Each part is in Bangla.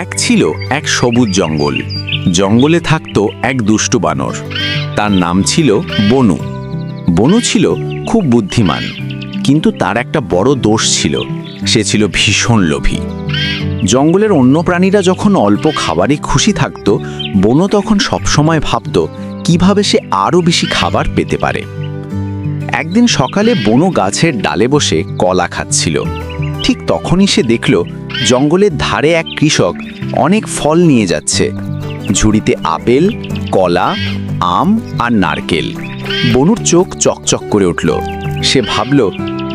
এক ছিল এক সবুজ জঙ্গল। জঙ্গলে থাকতো এক দুষ্টু বানর। তার নাম ছিল বনু। বনু ছিল খুব বুদ্ধিমান, কিন্তু তার একটা বড় দোষ ছিল, সে ছিল ভীষণ লোভী। জঙ্গলের অন্য প্রাণীরা যখন অল্প খাবারে খুশি থাকত, বনু তখন সবসময় ভাবত কিভাবে সে আরও বেশি খাবার পেতে পারে। একদিন সকালে বনু গাছের ডালে বসে কলা খাচ্ছিল। ঠিক তখনই সে দেখল জঙ্গলের ধারে এক কৃষক অনেক ফল নিয়ে যাচ্ছে। ঝুড়িতে আপেল, কলা, আম আর নারকেল। বনুর চোখ চকচক করে উঠল। সে ভাবল,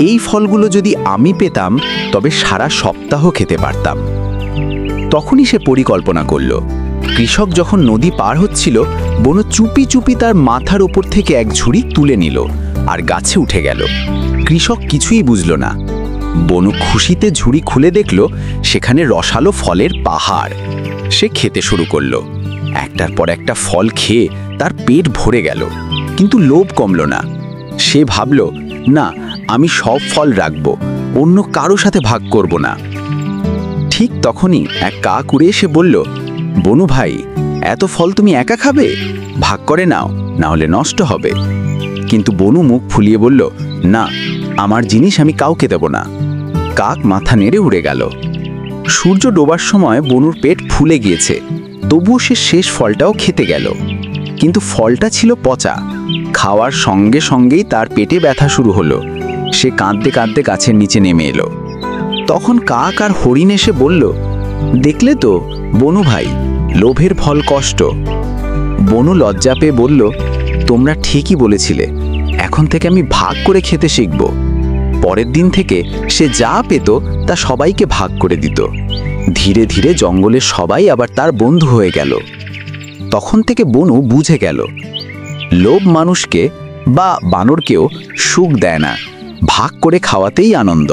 এই ফলগুলো যদি আমি পেতাম তবে সারা সপ্তাহ খেতে পারতাম। তখনই সে পরিকল্পনা করল। কৃষক যখন নদী পার হচ্ছিল, বনু চুপি চুপি তার মাথার উপর থেকে এক ঝুড়ি তুলে নিল আর গাছে উঠে গেল। কৃষক কিছুই বুঝল না। বনু খুশিতে ঝুড়ি খুলে দেখল সেখানে রসালো ফলের পাহাড়। সে খেতে শুরু করল। একটার পর একটা ফল খেয়ে তার পেট ভরে গেল, কিন্তু লোভ কমল না। সে ভাবল, না, আমি সব ফল রাখব, অন্য কারো সাথে ভাগ করব না। ঠিক তখনই এক কাক উড়ে এসে বলল, বনু ভাই, এত ফল তুমি একা খাবে? ভাগ করে নাও, না হলে নষ্ট হবে। কিন্তু বনু মুখ ফুলিয়ে বলল, না, আমার জিনিস আমি কাউকে দেব না। কাক মাথা নেড়ে উড়ে গেল। সূর্য ডোবার সময় বনুর পেট ফুলে গিয়েছে, তবুও সে শেষ ফলটাও খেতে গেল। কিন্তু ফলটা ছিল পচা। খাওয়ার সঙ্গে সঙ্গেই তার পেটে ব্যথা শুরু হলো। সে কাঁদতে কাঁদতে গাছের নিচে নেমে এলো। তখন কাক আর হরিণ এসে বলল, দেখলে তো বনু ভাই, লোভের ফল কষ্ট। বনু লজ্জা পেয়ে বলল, তোমরা ঠিকই বলেছিলে, এখন থেকে আমি ভাগ করে খেতে শিখব। পরের দিন থেকে সে যা পেত তা সবাইকে ভাগ করে দিত। ধীরে ধীরে জঙ্গলের সবাই আবার তার বন্ধু হয়ে গেল। তখন থেকে বনু বুঝে গেল, লোভ মানুষকে বা বানরকেও সুখ দেয় না, ভাগ করে খাওয়াতেই আনন্দ।